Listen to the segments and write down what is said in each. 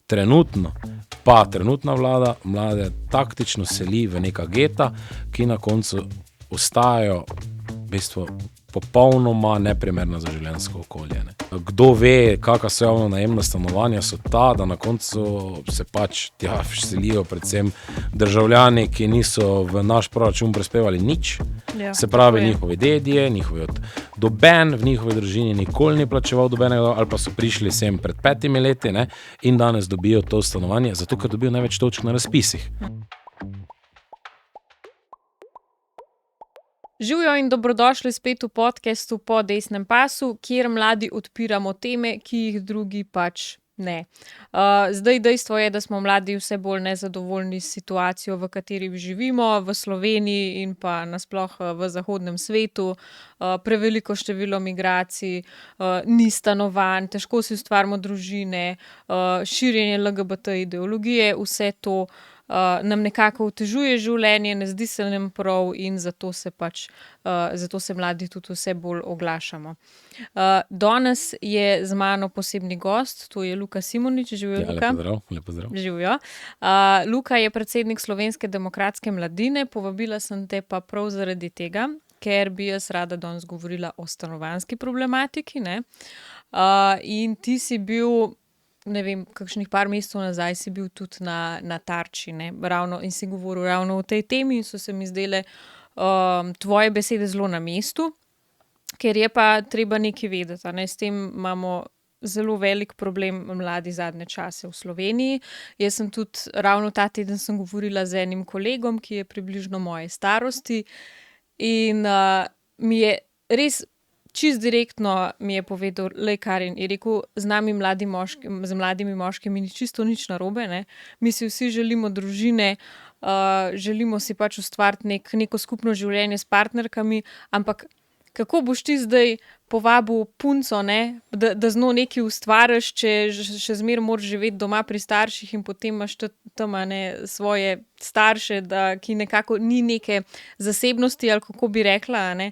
trenutna vlada mlade taktično seli v neka geta, ki na koncu ostajajo v bistvu popolnoma neprimerna za življenjsko okolje. Ne. Kdo ve, kakva so javno najemna stanovanja, so ta, da na koncu se pač tja selijo predvsem državljani, ki niso v naš proračun prispevali nič. Ja, se pravi, njihovi dedje, doben v njihovi družini nikoli ni plačeval dobenega, ali pa so prišli sem pred 5 leti, ne, in danes dobijo to stanovanje, zato ker dobijo največ točk na razpisih. Živjo in dobrodošli spet v podcastu Po desnem pasu, kjer mladi odpiramo teme, ki jih drugi pač ne. Zdaj dejstvo je, da smo mladi vse bolj nezadovoljni s situacijo, v kateri živimo, v Sloveniji in pa nasploh v zahodnem svetu. Preveliko število migracij, ni stanovanj, težko si ustvarimo družine, širjenje LGBT ideologije, vse to nam nekako otežuje življenje, ne zdi se nam prav in zato se mladi tudi vse bolj oglašamo. Danes je z mano posebni gost, to je Luka Simonič. Živjo, Luka. Lep pozdrav. Živjo. Luka je predsednik Slovenske demokratske mladine, povabila sem te pa prav zaradi tega, ker bi jaz rada danes govorila o stanovanjski problematiki, ne. In ti si bil, ne vem, kakšnih par mesecev nazaj si bil tudi na Tarči, ne, ravno, in si govoril ravno o tej temi in so se mi zdele tvoje besede zelo na mestu, ker je pa treba nekaj vedeti, ne, s tem imamo zelo velik problem mladi zadnje čase v Sloveniji. Jaz sem tudi ravno ta teden sem govorila z enim kolegom, ki je približno moje starosti in mi je res čisto direktno mi je povedal, lej, Karin, je rekel, z mladimi moškimi ni čisto nič narobe, ne. Mi si vsi želimo družine, želimo si pač ustvariti neko skupno življenje s partnerkami, ampak kako boš ti zdaj povabil punco, ne, da z njo nekaj ustvariš, če še zmeraj moraš živeti doma pri starših in potem imaš tam, ne, svoje starše, ki nekako ni neke zasebnosti, ali kako bi rekla, ne.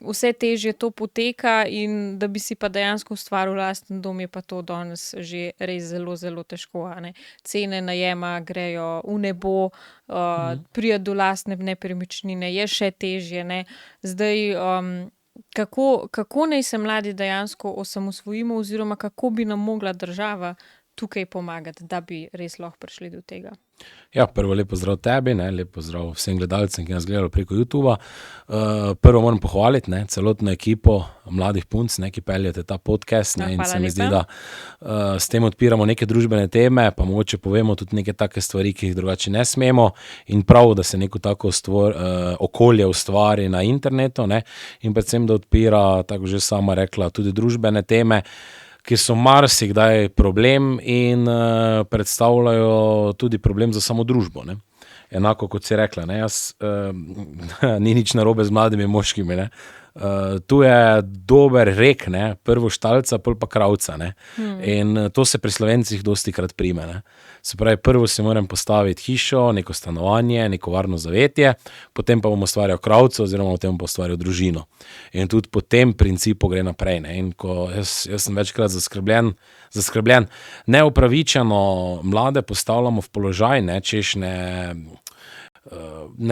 Vse težje to poteka in da bi si pa dejansko ustvaril lasten dom, je pa to danes že res zelo, zelo težko, a ne. Cene najema grejo v nebo, priti do lastne nepremičnine je še težje, ne. Zdaj, kako naj se mladi dejansko osamosvojimo oziroma kako bi nam mogla država tukaj pomagati, da bi res lahko prišli do tega? Ja, prvo lep pozdrav tebi, ne, lep pozdrav vsem gledalcem, ki nas gledajo preko YouTubea. Prvo moram pohvaliti, ne, celotno ekipo mladih punc, ne, ki peljete ta podcast, ne, in se mi zdi, da s tem odpiramo neke družbene teme, pa mogoče povemo tudi neke take stvari, ki jih drugače ne smemo, in prav, da se neko tako okolje ustvari na internetu, ne, in predvsem, da odpira, tako že sama rekla, tudi družbene teme, ki so marsikdaj problem in predstavljajo tudi problem za samo družbo, ne. Enako kot si rekla, ne, ni nič narobe z mladimi moškimi, ne. Tu je dober rek, ne, prvo štalca, pol pa kravca, ne. In to se pri Slovencih dostikrat prime, ne. Se pravi, prvo si moram postaviti hišo, neko stanovanje, neko varno zavetje, potem pa bom ustvarjal kravco oziroma potem bom ustvarjal družino. In tudi po tem principu gre naprej, ne. In ko jaz sem večkrat zaskrbljen, neupravičeno mlade postavljamo v položaj, ne, češ ne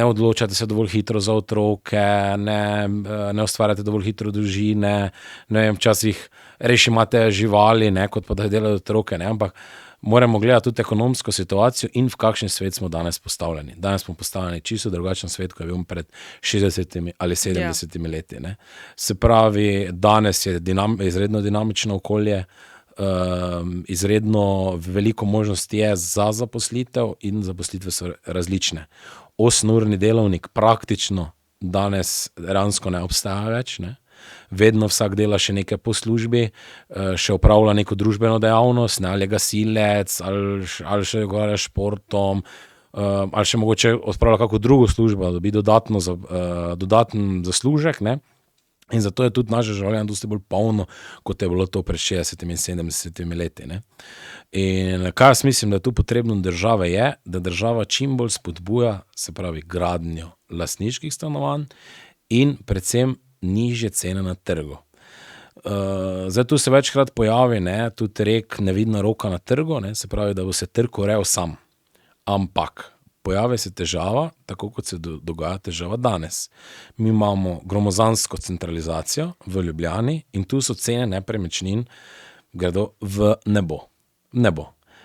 odločate se dovolj hitro za otroke, ne ustvarjate dovolj hitro družine, ne vem, včasih res imate živali, ne, kot pa da delajo otroke, ne, ampak moramo gledati tudi ekonomsko situacijo in v kakšen svet smo danes postavljeni. Danes smo postavljeni čisto drugačen svet, kot je bil pred 60 ali 70 leti, ne. Se pravi, danes je izredno dinamično okolje, izredno veliko možnosti je za zaposlitev in zaposlitve so različne. 8-urni delovnik praktično danes dejansko ne obstaja več, ne. Vedno vsak dela še nekaj po službi, še opravlja neko družbeno dejavnost, ne, ali je gasilec, ali še ukvarja s športom, ali še mogoče opravlja kako drugo službo, da dobi dodaten zaslužek, ne. In zato je tudi naše življenje dosti bolj polno, kot je bilo to pred 60 in 70 leti, ne. In kaj jaz mislim, da je tu potrebno države je, da država čim bolj spodbuja, se pravi, gradnjo lastniških stanovanj in predvsem nižje cene na trgu. Zdaj tu se večkrat pojavi, ne, tudi rek nevidna roka na trgu, ne, se pravi, da bo se trg urejal sam. Ampak pojavi se težava, tako kot se dogaja težava danes. Mi imamo gromozansko centralizacijo v Ljubljani in tu so cene nepremičnin gredo v nebo.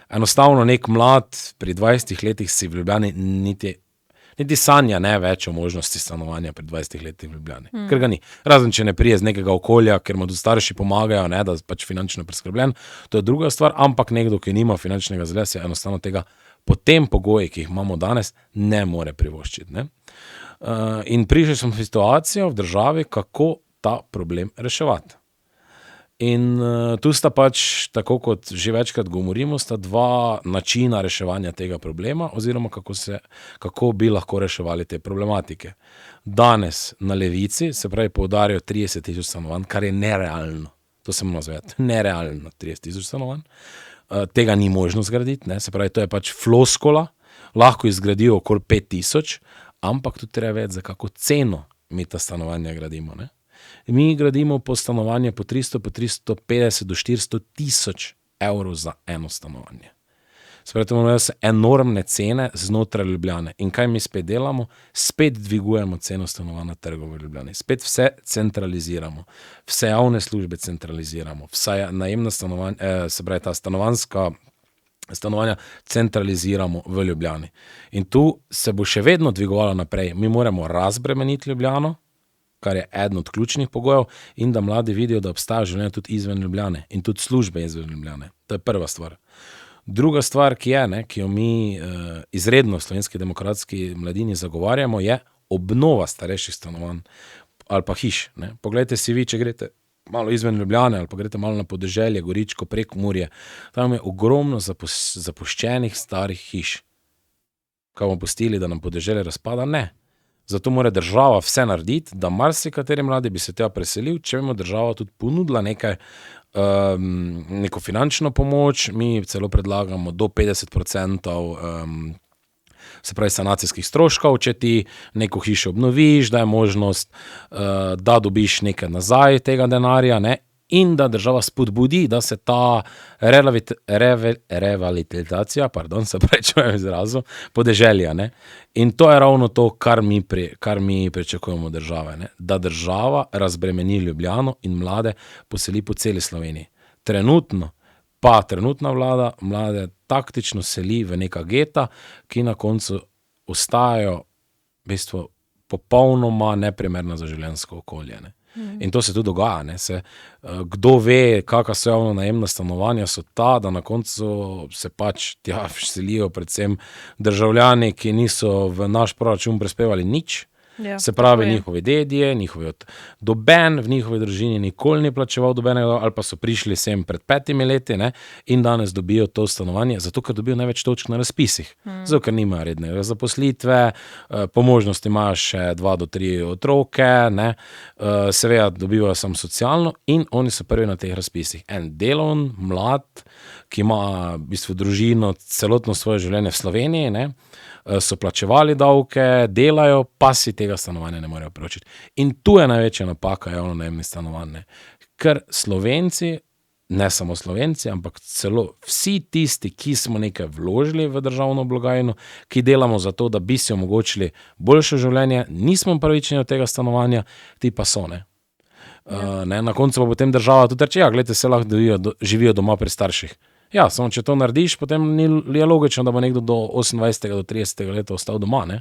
Enostavno nek mlad pri 20 letih si v Ljubljani niti sanja ne več o možnosti stanovanja pri 20 letih v Ljubljani. Ker ga ni. Razen, če ne prije z nekega okolja, ker mu tudi starši pomagajo, ne, da pač finančno preskrbljen, to je druga stvar, ampak nekdo, ki nima finančnega zalesja, enostavno tega po tem pogoji, ki jih imamo danes, ne more privoščiti. Ne? In prišli smo v situacijo v državi, kako ta problem reševati. In tu sta pač, tako kot že večkrat govorimo, sta dva načina reševanja tega problema, oziroma kako bi lahko reševali te problematike. Danes na levici se pravi poudarjajo 30 000 stanovanj, kar je nerealno. To se moramo zavedati. Nerealno 30 000 stanovanj. Tega ni možno zgraditi, ne? Se pravi, to je pač floskola, lahko izgradijo okoli 5000, ampak tudi treba vedeti, za kako ceno mi ta stanovanja gradimo. Ne? Mi gradimo po stanovanje po 300, po 350 do 400 000 evrov za eno stanovanje. Spravi, so enormne cene znotraj Ljubljane. In kaj mi spet delamo? Spet dvigujemo ceno stanovanj na trgu v Ljubljani. Spet vse centraliziramo. Vse javne službe centraliziramo. Vsa najemna stanovanja, se pravi ta stanovanjska stanovanja centraliziramo v Ljubljani. In tu se bo še vedno dvigovalo naprej. Mi moramo razbremeniti Ljubljano, kar je eden od ključnih pogojev, in da mladi vidijo, da obstaja življenje tudi izven Ljubljane in tudi službe izven Ljubljane. To je prva stvar. Druga stvar, ki je, ki jo mi izredno v Slovenski demokratski mladini zagovarjamo, je obnova starejših stanovanj ali pa hiš. Ne. Poglejte si vi, če greste malo izven Ljubljane ali pa greste malo na podeželje, Goričko, Prekmurje, tam je ogromno zapuščenih starih hiš. Kaj bomo pustili, da nam podeželje razpada? Ne. Zato mora država vse narediti, da marsikateri mladi bi se tja preselil, če bi mu država tudi ponudila neko finančno pomoč. Mi celo predlagamo do 50% se pravi sanacijskih stroškov, če ti neko hišo obnoviš, da je možnost, da dobiš nekaj nazaj tega denarja, ne? In da država spodbudi, da se ta revitalizacija, se prečujem izrazu, podeželja. Ne? In to je ravno to, kar mi pričakujemo države. Ne? Da država razbremeni Ljubljano in mlade poseli po celi Sloveniji. Trenutna vlada mlade taktično seli v neka geta, ki na koncu ostajajo v bistvu popolnoma neprimerna za življenjsko okolje. Ne? In to se tudi dogaja. Ne? Kdo ve, kakva so javno najemna stanovanja, so ta, da na koncu se pač tja selijo predvsem državljani, ki niso v naš proračun prispevali nič. Ja, se pravi, njihovi dedje, doben v njihovi družini nikoli ni plačeval dobenega, ali pa so prišli sem pred 5 leti, ne, in danes dobijo to stanovanje, zato ker dobijo največ točk na razpisih. Zato ker nimajo redne zaposlitve, po možnosti imajo še 2 do 3 otroke, ne, seveda dobivajo samo socialno in oni so prvi na teh razpisih. En delovn, mlad, ki ima v bistvu družino celotno svoje življenje v Sloveniji, ne, so plačevali davke, delajo, pa si tega stanovanja ne morejo privoščiti. In tu je največja napaka javno najemnih stanovanj. Ker Slovenci, ne samo Slovenci, ampak celo vsi tisti, ki smo nekaj vložili v državno blagajno, ki delamo za to, da bi si omogočili boljše življenje, nismo pravični od tega stanovanja, ti pa so, ne. Na koncu pa potem država tudi reče, ja, gledajte, se lahko živijo doma pri starših. Ja, samo če to narediš, potem je logično, da bo nekdo do 28. do 30. leta ostal doma, ne.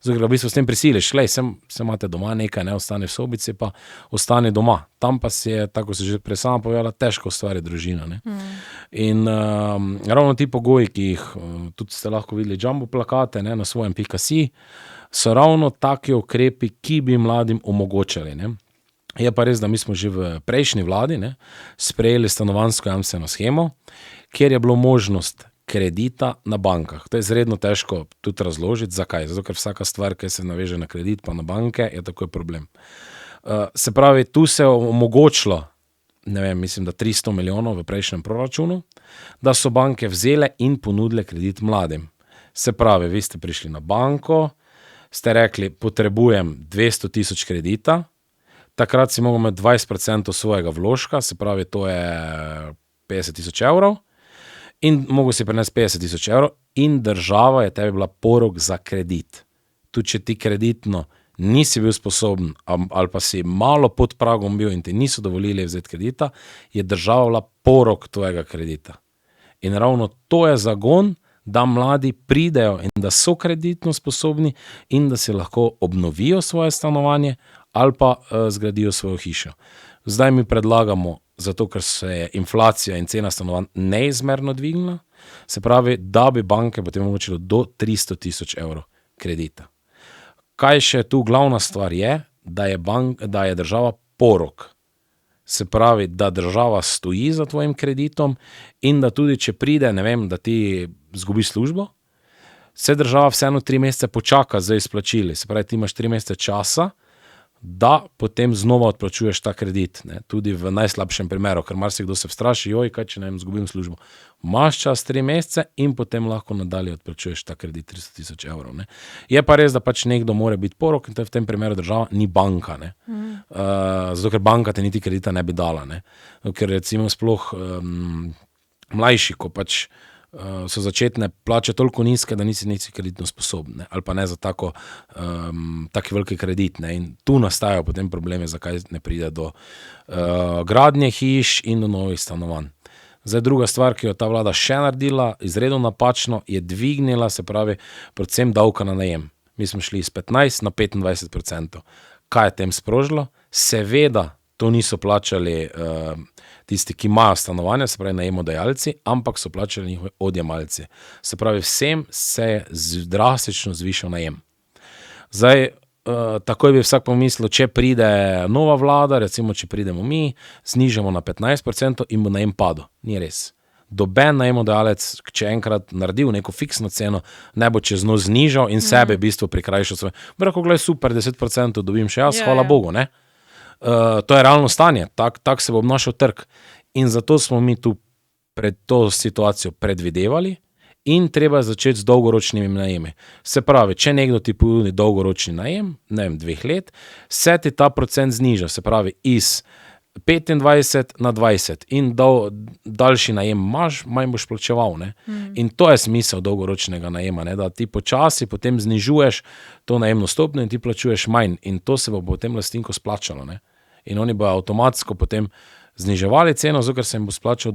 Zato, ker v bistvu s tem prisiliš, se imate doma nekaj, ne, ostane v sobici, pa ostane doma. Tam pa si je, tako se že prej sama povedala, težko ustvari družina, ne. In ravno ti pogoji, ki jih tudi ste lahko videli jumbo plakate, ne, na svojem .si, so ravno taki ukrepi, ki bi mladim omogočali, ne. Je pa res, da mi smo že v prejšnji vladi, ne, sprejeli stanovanjsko jamstveno shemo, kjer je bilo možnost kredita na bankah. To je izredno težko tudi razložiti. Zakaj? Zato, ker vsaka stvar, ki se naveže na kredit pa na banke, je takoj problem. Se pravi, tu se je omogočilo, ne vem, mislim, da 300 milijonov v prejšnjem proračunu, da so banke vzele in ponudile kredit mladim. Se pravi, vi ste prišli na banko, ste rekli, potrebujem 200 000 kredita, takrat si mogel imeti 20% svojega vložka, se pravi, to je 50,000 evrov, in mogel si prenesti 50,000 evrov, in država je tebi bila porok za kredit. Tudi če ti kreditno nisi bil sposoben, ali pa si malo pod pragom bil in ti niso dovolili vzeti kredita, je država bila porok tvojega kredita. In ravno to je zagon, da mladi pridejo in da so kreditno sposobni in da si lahko obnovijo svoje stanovanje ali pa zgradijo svojo hišo. Zdaj mi predlagamo, zato ker se je inflacija in cena stanovanj neizmerno dvignila, se pravi, da bi banke potem omogočilo do 300,000 evrov kredita. Kaj še tu glavna stvar je, da je država porok. Se pravi, da država stoji za tvojim kreditom in da tudi, če pride, ne vem, da ti zgubiš službo, se država vseeno 3 mesece počaka z izplačili. Se pravi, ti imaš 3 mesece časa, da potem znova odplačuješ ta kredit. Ne? Tudi v najslabšem primeru, ker marsikdo se vstraši, joj, kaj če ne vem, zgubim službo. Imaš čas 3 mesece in potem lahko nadalje odplačuješ ta kredit 300,000 evrov. Ne? Je pa res, da pač nekdo mora biti porok in to je v tem primeru država, ni banka. Ne? Zato, ker banka te niti kredita ne bi dala. Ne? Ker recimo sploh mlajši, ko pač so začetne plače toliko nizke, da nisi kreditno sposoben, ne? Ali pa ne za taki veliki kredit. Ne? In tu nastajajo potem probleme, zakaj ne pride do gradnje hiš in do novih stanovanj. Zdaj druga stvar, ki jo ta vlada še naredila, izredno napačno, je dvignila, se pravi, predvsem davka na najem. Mi smo šli iz 15 na 25%. Kaj je tem sprožilo? Seveda, to niso plačali tisti, ki imajo stanovanja, se pravi najemodajalci, ampak so plačali njihovi odjemalci. Se pravi, vsem se je drastično zvišal najem. Zdaj, takoj bi vsak pomislil, če pride nova vlada, recimo, če pridemo mi, znižamo na 15% in bo najem padel. Ni res. Doben najemodajalec, če enkrat naredil neko fiksno ceno, ne bo čez noč znižal in sebe v bistvu prikrajšal svoje. Brako, glej, super, 10% dobim še jaz, hvala Bogu, ne? To je realno stanje, tak se bo obnašal trg. In zato smo mi tu pred to situacijo predvidevali in treba začeti z dolgoročnimi najemi. Se pravi, če nekdo ti ponudi dolgoročni najem, ne vem, 2 let, se ti ta procent zniža, se pravi, iz 25 na 20 in daljši najem imaš, manj boš plačeval. Ne? In to je smisel dolgoročnega najema, ne? Da ti počasi potem znižuješ to najemno stopnjo in ti plačuješ manj in to se bo potem lastniku splačalo. Ne? In oni bodo avtomatsko potem zniževali ceno, zato ker se jim bo splačal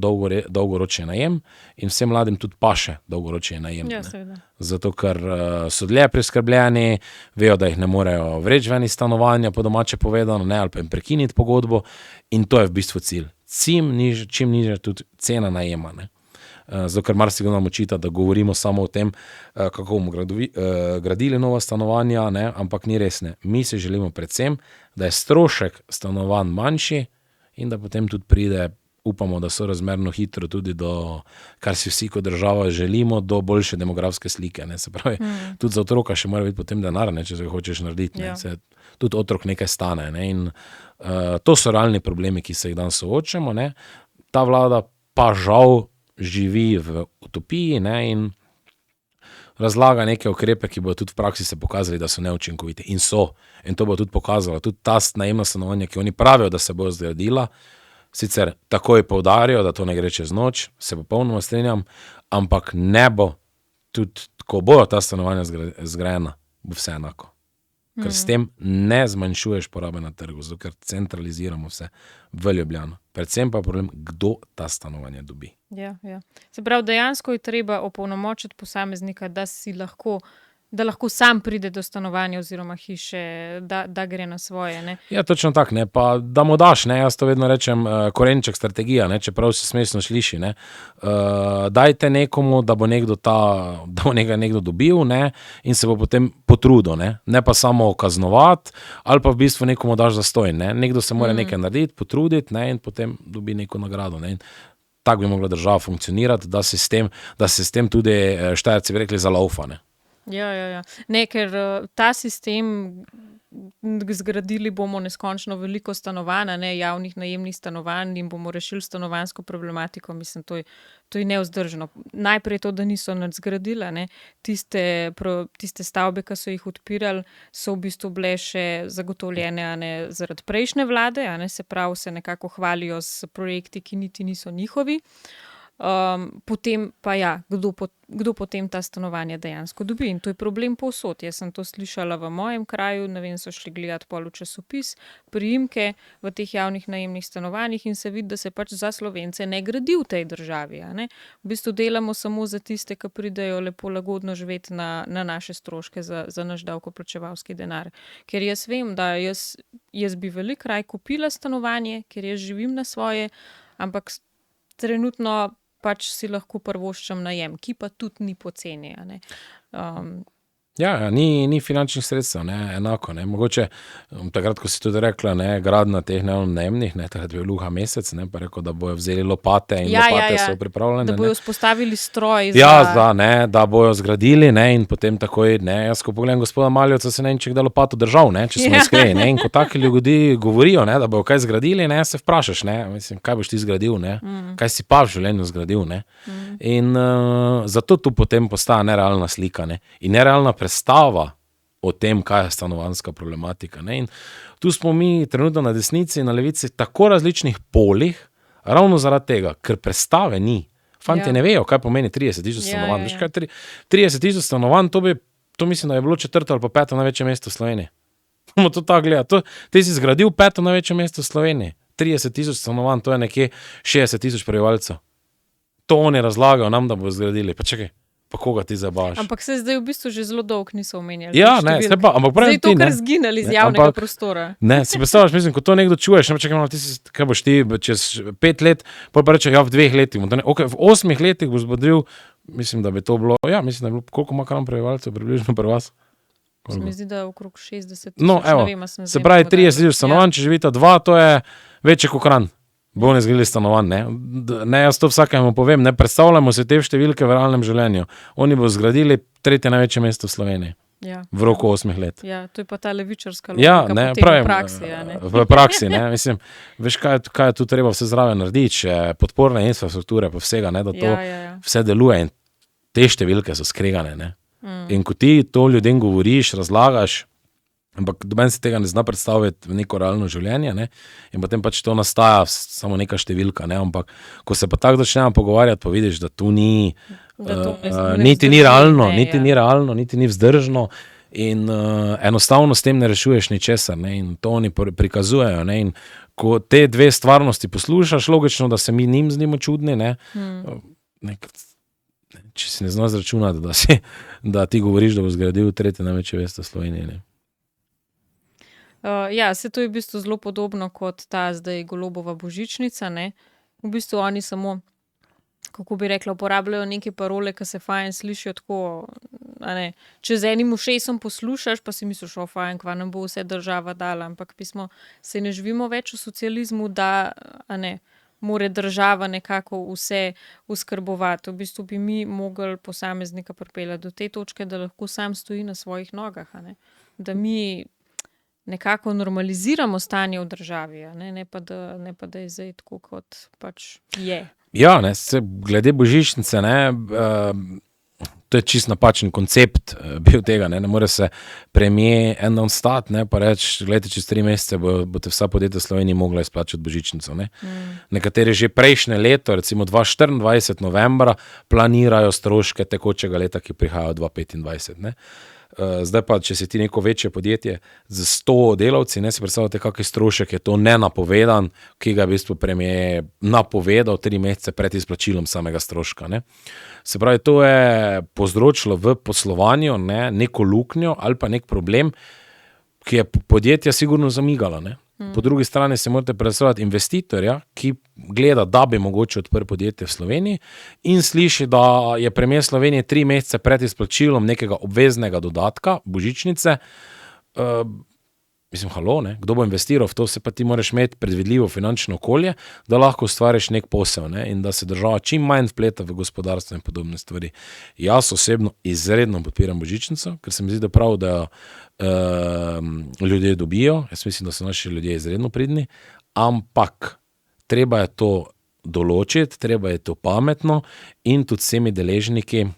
dolgoročni najem in vsem mladim tudi paše dolgoročni najem. Ja, zato ker so dlje priskrbljeni, vejo, da jih ne morejo vreči ven iz stanovanja, po domače povedano, ne, ali pa jim prekiniti pogodbo in to je v bistvu cilj. Čim nižja tudi cena najema. Ne. Zato ker marsikdo nam očita, da govorimo samo o tem, kako bomo gradili nova stanovanja, ne, ampak ni res. Ne. Mi se želimo predvsem, da je strošek stanovanj manjši in da potem tudi pride, upamo, da so razmerno hitro tudi do, kar si vsi kot država želimo, do boljše demografske slike. Ne. Se pravi, tudi za otroka še mora biti potem denar, ne, če se ga hočeš narediti. Ne. Se, tudi otrok nekaj stane. Ne. In to so realni problemi, ki se jih danes soočamo. Ne. Ta vlada pa žal živi v utopiji, ne, in razlaga neke ukrepe, ki bodo tudi v praksi se pokazali, da so neučinkoviti. In so. In to bo tudi pokazalo. Tudi ta najemna stanovanja, ki oni pravijo, da se bodo zgradila, sicer takoj poudarjajo, da to ne gre čez noč, se popolnoma strinjam, ampak ne bo, tudi ko bojo ta stanovanja zgrajena, bo vse enako. Ker s tem ne zmanjšuješ porabe na trgu, zato ker centraliziramo vse v Ljubljano. Predvsem pa problem, kdo ta stanovanja dobi. Ja. Se pravi, dejansko je treba opolnomočiti posameznika, da lahko sam pride do stanovanja oziroma hiše, da gre na svoje. Ne? Ja, točno tako, ne, pa da mu daš, ne, jaz to vedno rečem, korenček strategija, ne, čeprav se smešno sliši, ne, dajte nekomu, da bo nekdo dobil, ne, in se bo potem potrudil, ne pa samo kaznovati, ali pa v bistvu nekomu daš zastonj, ne, nekdo se mora nekaj narediti, potruditi, ne, in potem dobi neko nagrado, ne, in tako bi mogla država funkcionirati, da se s tem tudi Štajerci bi rekli zalaufa, ne. Ja. Ne, ker ta sistem zgradili bomo neskončno veliko stanovanj, ne, javnih najemnih stanovanj in bomo rešili stanovanjsko problematiko. Mislim, to je nevzdržno. Najprej to, da niso nadzgradili, ne, tiste stavbe, ki so jih odpirali, so v bistvu bile še zagotovljene, ne, zaradi prejšnje vlade, ne, se pravi, se nekako hvalijo s projekti, ki niti niso njihovi. Potem pa ja, kdo potem ta stanovanja dejansko dobi in to je problem povsod. Jaz sem to slišala v mojem kraju, ne vem, so šli gledati pol v časopis, priimke v teh javnih najemnih stanovanjih in se vidi, da se pač za Slovence ne gradi v tej državi. Ne? V bistvu delamo samo za tiste, ki pridejo lepo lagodno živeti na naše stroške za naš davkoplačevalski denar. Ker jaz vem, da jaz bi veliko raj kupila stanovanje, ker jaz živim na svoje, ampak trenutno pač si lahko prvoščam najem, ki pa tudi ni poceni. Ja, ni finančnih sredstev, ne, enako, ne, mogoče takrat, ko si tudi rekla, ne, gradna teh najemnih, ne, takrat je bil Luka Mesec, ne, pa rekel, da bojo vzeli lopate in lopate so pripravljene. Da bojo spostavili stroj da bojo zgradili, ne, in potem takoj, ne, jaz ko pogledam gospoda Maljevca, se ne vem, če kdaj lopato držal, ne, če smo iskreni, ne, in ko taki ljudi govorijo, ne, da bojo kaj zgradili, ne, se vprašaš, ne, mislim, kaj boš ti zgradil, ne, kaj si pa v življenju zgradil, ne, in zato tu potem postaja nerealna slika, ne, in nerealna predstava o tem, kaj je stanovanjska problematika. Ne? In tu smo mi trenutno na desnici in na levici tako različnih polih, ravno zaradi tega, ker predstave ni. Fantje ne vejo, kaj pomeni 30,000 stanovanj. Veš kaj, 30,000 stanovanj, to mislim, da je bilo 4. ali pa 5. največje mesto v Sloveniji. Bomo to tako gledati. Ti si zgradil 5. največje mesto v Sloveniji. 30,000 stanovanj, to je nekje 60,000 prebivalcev. To oni razlagajo nam, da bojo zgradili. Pa čakaj. Pa koga ti zabavaš? Ampak se zdaj v bistvu že zelo dolgo niso omenjali. Ja, ne, se pa, ampak pravim ti, ne. Zdaj to, kar zginali iz javnega prostora. Ne, si predstavljaš, mislim, ko to nekdo čuješ, kaj boš ti čez 5 let, pol pa reče, ja, v 2 letih. Ok, v 8 letih bo zbodril, mislim, da bi to bilo, ja, mislim, da bi bilo, koliko ima kram prebivalcev približno pri vas? Se mi zdi, da je okrog 60,000. No, evo, se pravi 30,000 stanovanj, če živita 2, to je večje kot Kranj. Bo ne zgradili stanovanj, ne. Ne, jaz to vsakemu povem, ne predstavljamo se te številke v realnem življenju. Oni bo zgradili 3. največje mesto v Sloveniji. Ja. V roku 8 let. Ja, to je pa ta levičarska logika, ne, potem v praksi. V praksi, ne, mislim, veš, kaj je tu treba vse zraven narediti, če podporne infrastrukture pa vsega, ne, da to vse deluje in te številke so skregane, ne. In ko ti to ljudem govoriš, razlagaš, ampak doben si tega ne zna predstaviti v neko realno življenje, ne? In potem pač to nastaja samo neka številka, ne? Ampak ko se pa tako začnemo pogovarjati, pa vidiš, da tu ni, niti ni realno, niti ni vzdržno in enostavno s tem ne rešuješ ničesar, ne? In to oni prikazujejo, ne? In ko te dve stvarnosti poslušaš, logično, da se mi njim zdimo čudni, ne? Če si ne znaš računati, da ti govoriš, da bo zgradil 3. največje mesto v Sloveniji, ne? Ja, se to je v bistvu zelo podobno kot ta zdaj Golobova božičnica, ne. V bistvu oni samo, kako bi rekla, uporabljajo neke parole, ki se fajn slišijo tako, a ne, če z enim ušesom poslušaš, pa si misliš, fajn, kva nam bo vse država dala, ampak pismo, se ne živimo več v socializmu, da, a ne, more država nekako vse uskrbovati. V bistvu bi mi mogli posameznika pripeljati do te točke, da lahko sam stoji na svojih nogah, a ne. Da mi nekako normaliziramo stanje v državi, ne pa da je zdaj tako, kot pač je. Ja, ne, glede božičnice, ne, to je čist napačen koncept bil tega, ne more se premier en dan stati, ne, pa reči, gledajte, čez 3 mesece boste vsa podjetja v Sloveniji mogla izplačati božičnico, ne. Nekateri že prejšnje leto, recimo 2024 novembra, planirajo stroške tekočega leta, ki prihajajo 2025, ne. Zdaj pa, če si ti neko večje podjetje z 100 delavci, ne si predstavljate, kakšen strošek je to nenapovedan, ki ga v bistvu premier napovedal 3 mesece pred izplačilom samega stroška, ne. Se pravi, to je povzročilo v poslovanju, ne, neko luknjo ali pa nek problem, ki je podjetja sigurno zamigala, ne. Po drugi strani se morate predstavljati investitorja, ki gleda, da bi mogoče odprl podjetje v Sloveniji in sliši, da je premier Slovenije 3 mesece pred izplačilom nekega obveznega dodatka, božičnice, Mislim, halo, ne? Kdo bo investiral v to, se pa ti moraš imeti predvidljivo finančno okolje, da lahko ustvariš nek posel, ne? In da se država čim manj vpleta v gospodarstvo in podobne stvari. Jaz osebno izredno podpiram božičnico, ker se mi zdi, da prav, da ljudje dobijo. Jaz mislim, da so naši ljudje izredno pridni, ampak treba je to določiti, treba je to pametno in tudi vsemi deležniki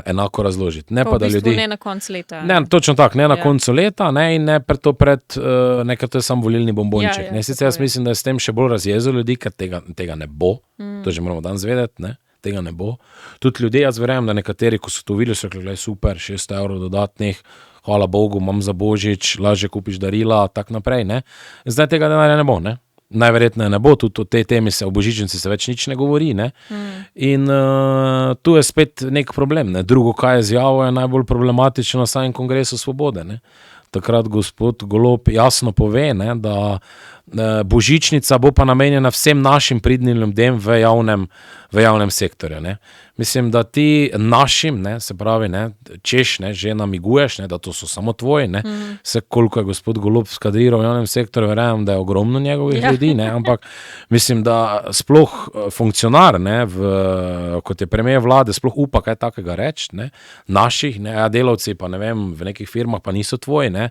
enako razložiti. Ne pa, da ljudi... ne na koncu leta. Ne, točno tako, ne na koncu leta, ne, in ne pred nekaj, to je samo volilni bombonček. Sicer jaz mislim, da je s tem še bolj razjezil ljudi, ker tega ne bo. To že moramo danes vedeti, ne, tega ne bo. Tudi ljudje, jaz verjamem, da nekateri, ko so to videli, so rekli, gledaj, super, 600 € dodatnih, hvala Bogu, imam za božič, lažje kupiš darila, tak naprej, ne. Zdaj tega denarja ne bo, ne. Najverjetneje ne bo, tudi o tej temi o božičnici se več nič ne govori, ne. In tu je spet nek problem, ne. Drugo, kaj je zjavo, je najbolj problematično na samem Kongresu Svobode, ne. Takrat gospod Golob jasno pove, ne, da božičnica bo pa namenjena vsem našim pridnim ljudem v javnem sektorju, ne. Mislim, da ti našim, ne, se pravi, ne, češ, ne, že namiguješ, ne, da to so samo tvoji, ne, se koliko je gospod Golob skadriral v javnem sektorju, verjamem, da je ogromno njegovih ljudi, ne, ampak mislim, da sploh funkcionar, ne, kot je premier vlade, sploh upa kaj takega reči, ne, naših, ne, delavci pa ne vem, v nekih firmah pa niso tvoji, ne,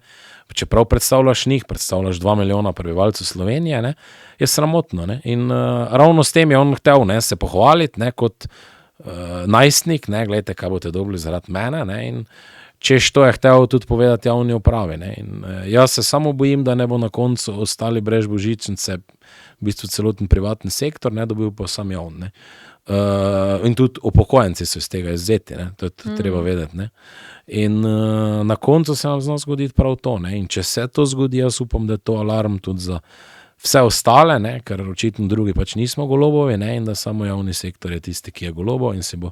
čeprav predstavljaš njih, predstavljaš 2 milijona prebivalcev Slovenije, ne, je sramotno, ne, in ravno s tem je on hotel, ne, se pohvaliti, ne, kot najstnik, ne, gledajte, kaj boste dobili zaradi mene, ne, in češ to je hotel tudi povedati javni upravi, ne, in jaz se samo bojim, da ne bo na koncu ostali brez božičnice, v bistvu celoten privatni sektor, ne, dobil pa sam javni, ne. In tudi upokojenci so iz tega izzeti, ne, to je treba vedeti, ne. In na koncu se nam zna zgoditi prav to, ne, in če se to zgodi, jaz upam, da je to alarm tudi za vse ostale, ne, ker očitno drugi pač nismo Golobovi, ne, in da samo javni sektor je tisti, ki je Golobov in si bo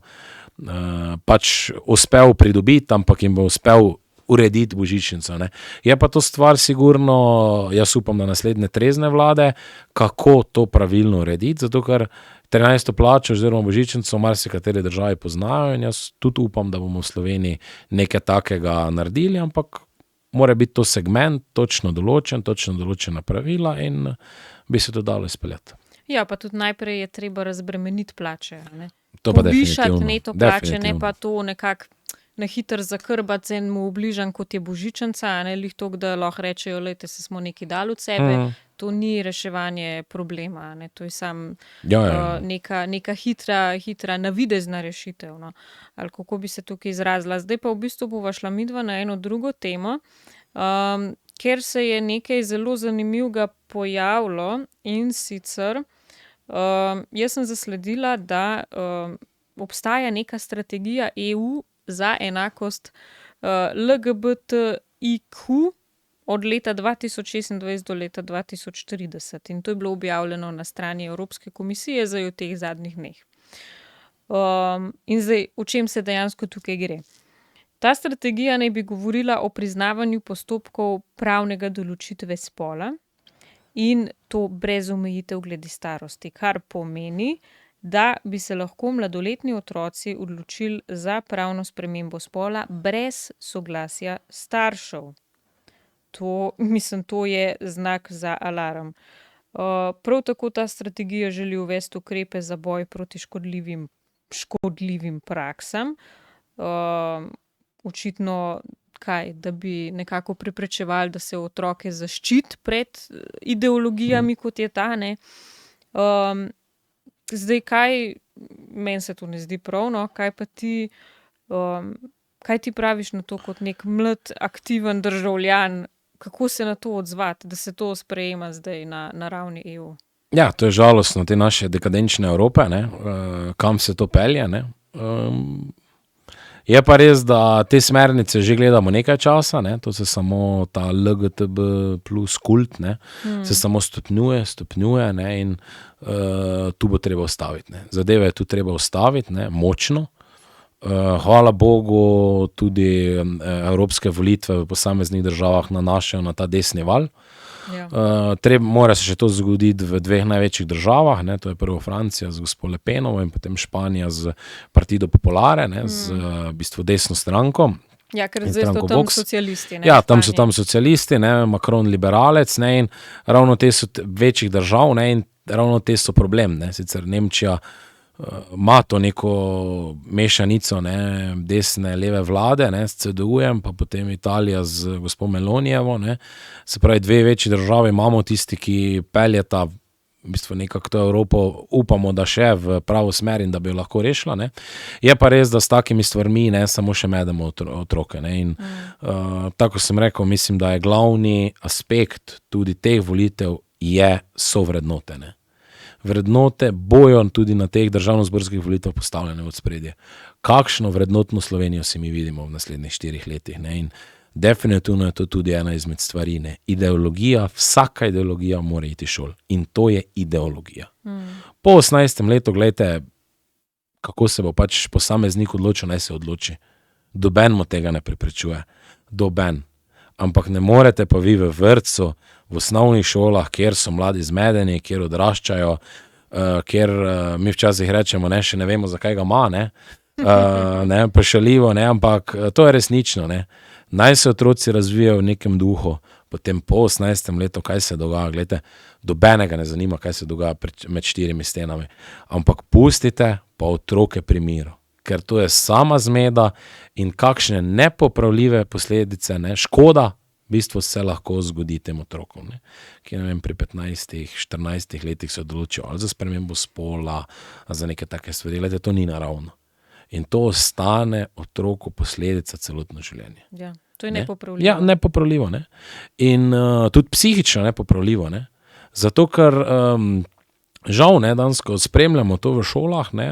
pač uspel pridobiti, ampak jim bo uspel urediti božičnico, ne. Je pa to stvar sigurno, jaz upam, da naslednje trezne vlade, kako to pravilno urediti, zato ker 13. plačo oziroma božičnico v marsikateri državi poznajo in jaz tudi upam, da bomo v Sloveniji nekaj takega naredili, ampak mora biti to segment, točno določena pravila in bi se to dalo izpeljati. Ja, pa tudi najprej je treba razbremeniti plače, ne. To pa povišati neto plače, ne pa to nekako na hitro zakrbati z enemu obližan, kot je božičnica, ne, lih toliko, da lahko rečejo, lejte, se smo nekaj dali od sebe, to ni reševanje problema, ne, to je samo neka hitra navidezna rešitev, no, ali kako bi se tukaj izrazila. Zdaj pa v bistvu bova šla midva na eno drugo temo, ker se je nekaj zelo zanimivega pojavilo in sicer jaz sem zasledila, da obstaja neka strategija EU za enakost LGBTIQ od leta 2026 do leta 2030 in to je bilo objavljeno na strani Evropske komisije zdaj v teh zadnjih dneh. In zdaj, o čem se dejansko tukaj gre? Ta strategija naj bi govorila o priznavanju postopkov pravnega določitve spola in to brez omejitev glede starosti, kar pomeni, da bi se lahko mladoletni otroci odločili za pravno spremembo spola brez soglasja staršev. To je znak za alarm. Prav tako ta strategija želi uvesti ukrepe za boj proti škodljivim praksam. Očitno da bi nekako preprečevali, da se otroke zaščiti pred ideologijami, kot je ta, ne. Zdaj, meni se to ne zdi prav, no, kaj ti praviš na to kot nek mlad, aktiven državljan, kako se na to odzvati, da se to sprejema zdaj na ravni EU? Ja, to je žalostno te naše dekadenčne Evrope, ne, kam se to pelje, ne. Je pa res, da te smernice že gledamo nekaj časa, ne, to se samo ta LGTB plus kult, ne, se samo stopnjuje, ne, in tu bo treba ustaviti, ne. Zadeve je tu treba ustaviti, ne, močno. Hvala Bogu, tudi evropske volitve v posameznih državah nanašajo na ta desni val. Ja. Mora se še to zgoditi v 2 največjih državah, ne, to je prvo Francija z gospod Le Penovo in potem Španija z Partido Popolare, ne, z v bistvu desno stranko. Ja, ker zdaj so tam socialisti. Ne, ja, tam so socialisti, ne, Macron liberalec, ne, in ravno te so večjih držav, ne, in ravno te so problem, ne, sicer Nemčija ima to neko mešanico, ne, desne, leve vlade, ne, s CDU-jem, pa potem Italija z gospod Melonijevo, ne, se pravi, dve večji državi imamo, tisti, ki peljeta v bistvu nekako to Evropo, upamo, da še v pravo smer in da bi jo lahko rešila, ne. Je pa res, da s takimi stvarmi ne samo še medemo otroke, ne, in tako sem rekel, mislim, da je glavni aspekt tudi teh volitev so vrednote, ne. Vrednote bojo tudi na teh državnozborskih volitev postavljene v ospredje. Kakšno vrednotno Slovenijo si mi vidimo v naslednjih 4 letih, ne, in definitivno je to tudi ena izmed stvari, ne. Ideologija, vsaka ideologija mora iti šol in to je ideologija. Po 18. letu, glejte, kako se bo pač posameznik odločil, naj se odloči. Doben mu tega ne preprečuje. Doben. Ampak ne morete pa vi v vrtcu, v osnovnih šolah, kjer so mladi zmedeni, kjer odraščajo, kjer mi včasih rečemo, ne, še ne vemo, zakaj ga ima, ne, pa šaljivo, ne, ampak to je resnično, ne. Naj se otroci razvijajo v nekem duhu, potem po 18. letu, kaj se dogaja, glejte, dobenega ne zanima, kaj se dogaja med 4 stenami, ampak pustite pa otroke pri miru, ker to je sama zmeda in kakšne nepopravljive posledice, ne, škoda, v bistvu se lahko zgodi tem otrokom, ne, ki, ne vem, pri 15, 14 letih se odločijo ali za spremembo spola, ali za neke take stvari, glejte, to ni naravno. In to ostane otroku posledica celotno življenje. Ja, to je nepopravljivo. Ja, nepopravljivo, ne. In tudi psihično nepopravljivo, ne. Zato, ker žal, ne, danes, ko spremljamo to v šolah, ne,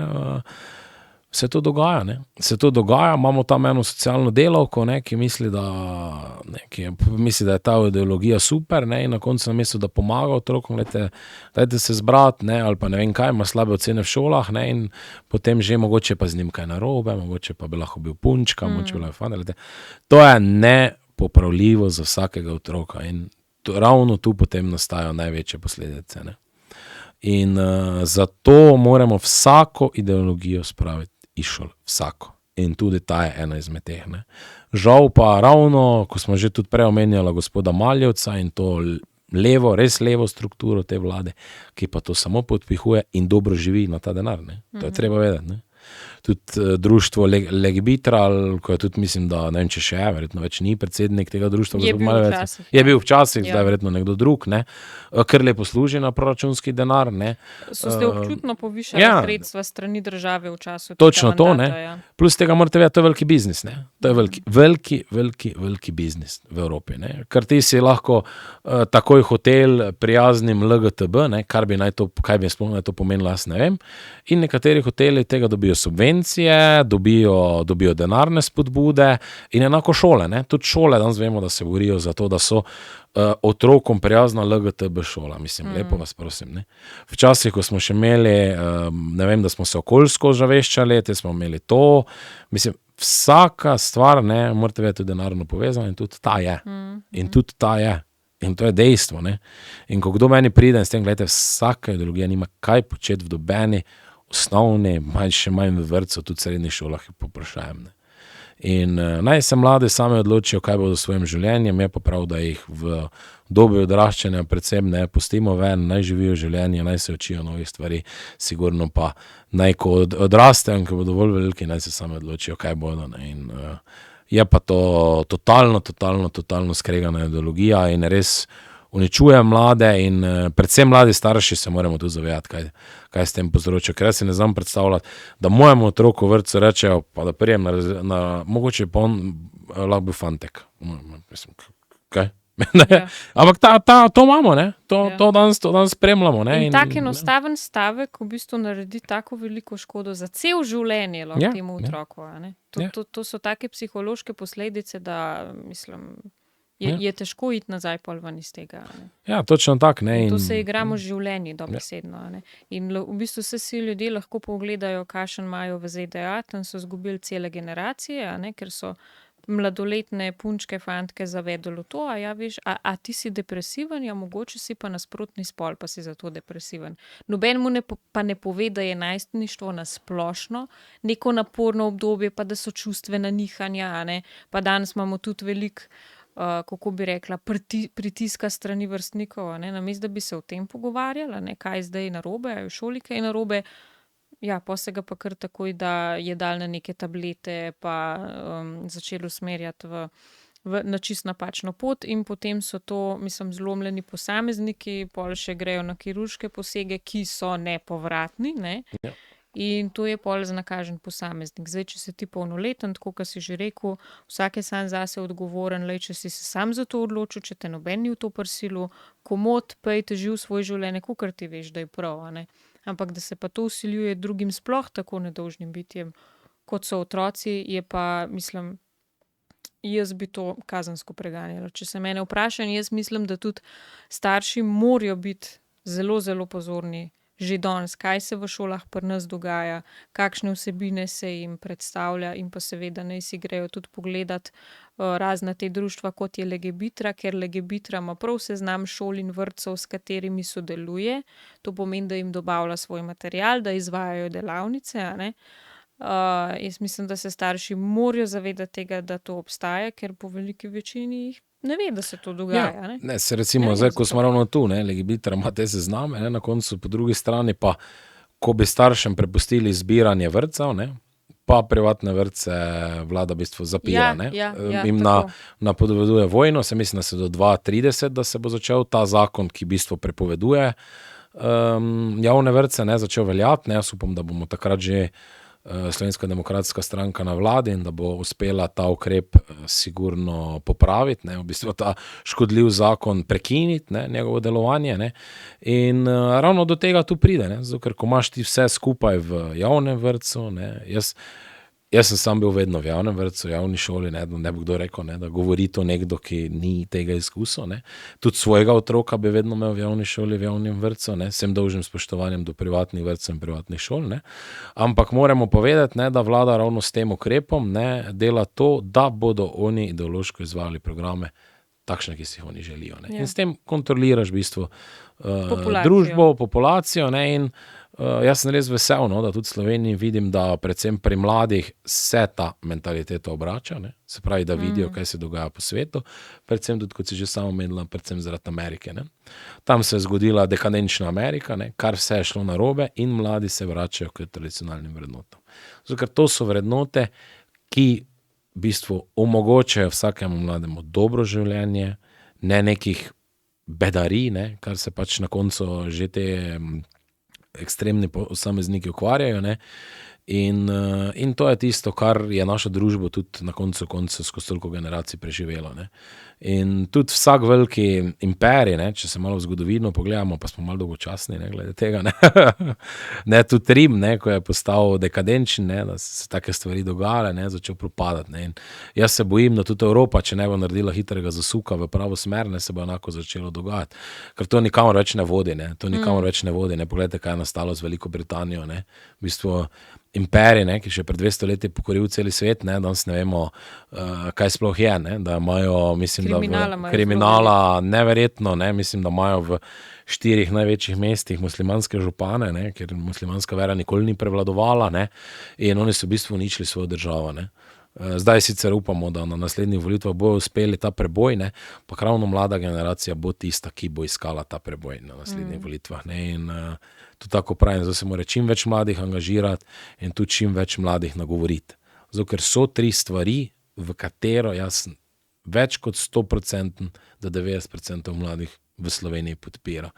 se to dogaja, ne. Se to dogaja, imamo tam eno socialno delavko, ne, ki misli, da je ta ideologija super, ne, in na koncu namesto, da pomaga otrokom, dajte se zbrati, ne, ali pa ne vem kaj, ima slabe ocene v šolah, ne, in potem že mogoče pa z njim kaj narobe, mogoče pa bi lahko bil punčka, mogoče bi lahko fanta, to je nepopravljivo za vsakega otroka in ravno tu potem nastajajo največje posledice, ne. In zato moramo vsako ideologijo spraviti iz šol, vsako. In tudi ta je ena izmed teh, ne. Žal pa ravno, ko smo že tudi prej omenjali gospoda Maljevca in to levo, res levo strukturo te vlade, ki pa to samo podpihuje in dobro živi na ta denar, ne. To je treba vedeti, ne. Tudi društvo Legbitral, ko je tudi, mislim, da ne vem, če še je, verjetno več ni predsednik tega društva. Je bil včasih, zdaj verjetno nekdo drug, ne. Kar lepo služi na proračunski denar, ne. So se občutno povišali sredstva strani države v času tega točno mandata. To, ne. Plus tega morate vedeti, to je veliki biznis, ne. To je veliki biznis v Evropi, ne. Ker ti si lahko takoj hotel prijaznim LGTB, ne, kaj bi sploh naj to pomenilo, jaz ne vem. In nekateri hoteli tega dobijo subvencije, dobijo denarne spodbude in enako šole, ne. Tudi šole danes vemo, da se borijo za to, da so otrokom prijazna LGTB šola, mislim, lepo vas prosim, ne. Včasih, ko smo še imeli, ne vem, da smo se okoljsko ozaveščali, te smo imeli to, mislim, vsaka stvar, ne, morate vedeti, tudi denarno povezana in tudi ta je. In tudi ta je. In to je dejstvo, ne. In ko kdo meni pride in s tem, gledajte, vsaka ideologija nima kaj početi v dobeni osnovni, še manj v vrtcu, tudi v srednjih šolah je poprašajem, ne. In naj se mlade same odločijo, kaj bodo s svojim življenjem, je pa prav, da jih v dobi odraščanja predvsem ne pustimo ven, naj živijo življenje, naj se učijo novih stvari, sigurno pa naj, ko odrastejo in ko bodo dovolj veliki, naj se same odločijo, kaj bodo, ne. In je pa to totalno skregana ideologija in res uničuje mlade in predvsem mladi starši se moramo tu zavedati, kaj s tem povzročajo, ker jaz si ne znam predstavljati, da mojemu otroku v vrtcu rečejo, pa da prijem na mogoče pa on lahko bil fantek. Mislim, kaj? Ampak to imamo, ne? To danes spremljamo, ne? In tak enostaven stavek v bistvu naredi tako veliko škodo za cel življenje lahko temu otroku, a ne? To so take psihološke posledice, da mislim, je težko iti nazaj pol ven iz tega, ne? Ja, točno tak, ne. In to se igramo z življenji dobesedno, ne. In v bistvu vsi ljudje lahko pogledajo, kakšen imajo v ZDA, tam so izgubili cele generacije, a ne, ker so mladoletne punčke, fantke zavedalo to, a ti si depresiven, ja, mogoče si pa nasprotni spol, pa si zato depresiven. Noben mu pa ne pove, da je najstništvo nasplošno neko naporno obdobje, pa da so čustvena nihanja, ne? Pa danes imamo tudi veliko, kako bi rekla, pritiska strani vrstnikov, ne? Namesto da bi se o tem pogovarjali, ne? Kaj je zdaj narobe, je v šoli kaj narobe. Ja, pa se ga pa kar takoj, da je dal na neke tablete, pa začel usmerjati na čist napačno pot, in potem so to, mislim, zlomljeni posamezniki, pol še grejo na kirurške posege, ki so nepovratni, ne? Ja. In to je pol znakažen posameznik. Zdaj, če si ti polnoleten, tako kot si že rekel, vsak je sam zase odgovoren, če si se sam za to odločil, če te noben ni v to prisilu, komot pejte živ svoj življenje, kakor ti veš, da je prav, a ne? Ampak da se pa to vsiljuje drugim sploh tako nedolžnim bitjem, kot so otroci, je pa, mislim, jaz bi to kazensko preganjala. Če se mene vprašam, jaz mislim, da tudi starši morajo biti zelo, zelo pozorni že danes, kaj se v šolah pri nas dogaja, kakšne vsebine se jim predstavlja, in pa seveda naj si grejo tudi pogledat razna te društva, kot je Legebitra, ker Legebitra ima prav seznam šol in vrtcev, s katerimi sodeluje. To pomeni, da jim dobavlja svoj material, da izvajajo delavnice, a ne. Jaz mislim, da se starši morajo zavedati tega, da to obstaja, ker po veliki večini jih ne ve, da se to dogaja. Ne? Ne, se recimo, zdaj, ko smo ravno tu, Legebitra ima te sezname, na koncu po drugi strani pa, ko bi staršem prepustili zbiranje vrtcev, pa privatne vrtce vlada v bistvu zapira. Jim napoveduje vojno, se mislim, da se do 2030, da se bo začel ta zakon, ki v bistvu prepoveduje javne vrtce, začel veljati. Jaz upam, da bomo takrat že Slovenska demokratska stranka na vladi in da bo uspela ta ukrep sigurno popraviti, v bistvu ta škodljiv zakon prekiniti, njegovo delovanje. In ravno do tega tu pride, zato ker ko imaš ti vse skupaj v javnem vrtcu, jaz sem sam bil vedno v javnem vrtcu, v javni šoli, ne bo kdo rekel, da govori to nekdo, ki ni tega izkusil. Tudi svojega otroka bi vedno imel v javni šoli, v javnem vrtcu, vsem dolžnim spoštovanjem do privatnih vrtcev in privatnih šol. Ampak moramo povedati, da vlada ravno s tem ukrepom dela to, da bodo oni ideološko izvajali programe takšne, ki si jih oni želijo. In s tem kontroliraš v bistvu družbo, populacijo, in jaz sem res vesel, da tudi v Sloveniji vidim, da predvsem pri mladih se ta mentaliteta obrača, se pravi, da vidijo, kaj se dogaja po svetu, predvsem tudi, kot si že samo omenila, predvsem zaradi Amerike. Tam se je zgodila dekadenčna Amerika, kar vse je šlo narobe, in mladi se vračajo k tradicionalnim vrednotam. Zato, ker to so vrednote, ki v bistvu omogočajo vsakemu mlademu dobro življenje, ne nekih bedarij, kar se pač na koncu že te ekstremni posamezniki ukvarjajo, in to je tisto, kar je našo družbo tudi na koncu skozi toliko generacij preživelo. In tudi vsak veliki imperij, če se malo v zgodovino pogledamo, pa smo malo dolgočasni, glede tega, tudi Rim, ko je postal dekadenčen, da se take stvari dogajale, začel propadati. In jaz se bojim, da tudi Evropa, če ne bo naredila hitrega zasuka v pravo smer, se bo enako začelo dogajati. Ker to nikamor več ne vodi, Poglejte, kaj je nastalo z Veliko Britanijo, v bistvu imperij, ki še pred 200 leti pokoril celi svet, danes ne vemo, kaj sploh je, da imajo, mislim, kriminala neverjetno, mislim, da imajo v 4 največjih mestih muslimanske župane, ker muslimanska vera nikoli ni prevladovala, in oni so v bistvu uničili svojo državo. Zdaj sicer upamo, da na naslednjih volitvah bojo uspeli ta preboj, pa ravno mlada generacija bo tista, ki bo iskala ta preboj na naslednjih volitvah. In tudi tako pravim, zdaj se mora čim več mladih angažirati in tudi čim več mladih nagovoriti. Zato, ker so 3 stvari, v katero jaz več kot 100%, da 90% mladih v Sloveniji podpira.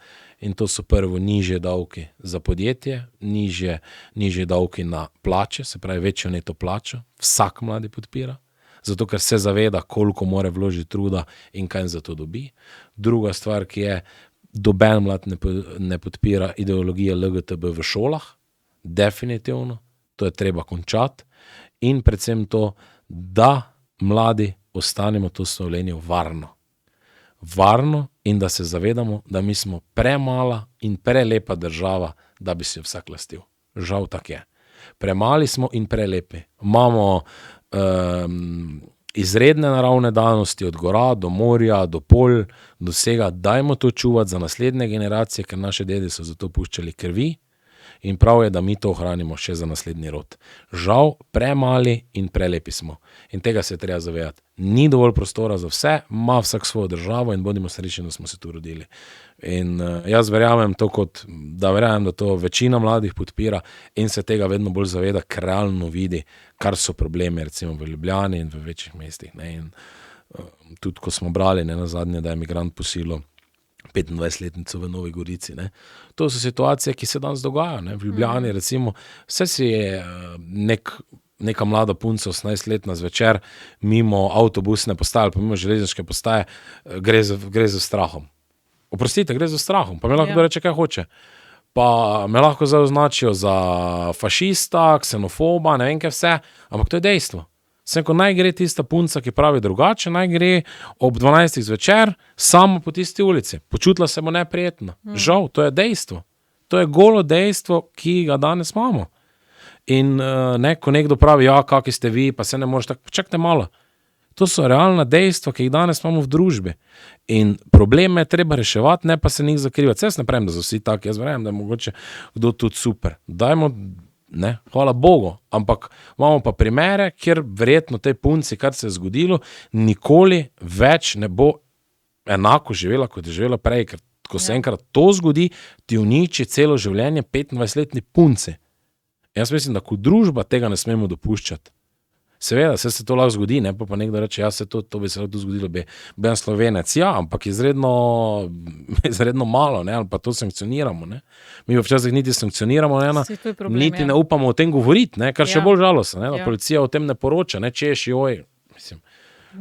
In to so prvo nižje davki za podjetje, nižje davki na plače, se pravi večjo neto plačo, vsak mladi podpira, zato ker se zaveda, koliko mora vložiti truda in kaj za to dobi. Druga stvar, ki je, doben mlad ne podpira ideologije LGTB v šolah, definitivno, to je treba končati, in predvsem to, da mladi ostanemo to Slovenijo varno in da se zavedamo, da mi smo premala in prelepa država, da bi si vsak lastil. Žal tak je. Premali smo in prelepi. Imamo izredne naravne danosti, od gora do morja, do polj, do vsega, dajmo to čuvati za naslednje generacije, ker naše dede so za to puščali krvi in prav je, da mi to ohranimo še za naslednji rod. Žal, premali in prelepi smo. In tega se je treba zavedati. Ni dovolj prostora za vse, ima vsak svojo državo in bodimo srečni, da smo se tu rodili. In jaz verjamem da to večina mladih podpira in se tega vedno bolj zaveda, ker realno vidi, kar so problemi recimo v Ljubljani in v večjih mestih. Ne? In tudi, ko smo brali, ne, nazadnje, da je migrant posilil 25-letnico v Novi Gorici. Ne. To so situacije, ki se danes dogajajo. Ne. V Ljubljani recimo, vse si je neka mlada punca 18-letna zvečer mimo avtobusne postaje, pa mimo železniške postaje, gre z strahom. Oprostite, gre z strahom, pa me lahko kdo reče, kaj hoče. Pa me lahko zdaj označijo za fašista, ksenofoba, ne vem kaj vse, ampak to je dejstvo. Ko naj gre tista punca, ki pravi drugače, naj gre ob 12. zvečer samo po tisti ulici. Počutila se bo neprijetno. Žal, to je dejstvo. To je golo dejstvo, ki ga danes imamo. In ko nekdo pravi, ja, kakvi ste vi, pa se ne moreš tako, počakajte malo. To so realna dejstva, ki jih danes imamo v družbi. In probleme je treba reševati, ne pa se njih zakrivati. Jaz ne pravim, da so vsi taki, jaz verjamem, da je mogoče kdo tudi super. Dajmo, ne, hvala Bogu, ampak imamo pa primere, kjer verjetno tej punci, kar se je zgodilo, nikoli več ne bo enako živela, kot je živela prej, ker ko se enkrat to zgodi, ti uniči celo življenje 25-letni punci. Jaz mislim, da kot družba tega ne smemo dopuščati. Seveda, se to lahko zgodi, ne, pa nekdo reče, ja, to bi se lahko zgodilo, bi bil Slovenec, ja, ampak izredno malo, ne, ali pa to sankcioniramo, ne. Mi pa včasih niti sankcioniramo, ne, niti ne upamo o tem govoriti, ne, kar še bolj žalostno, ne, da policija o tem ne poroča, ne, češ, joj, mislim,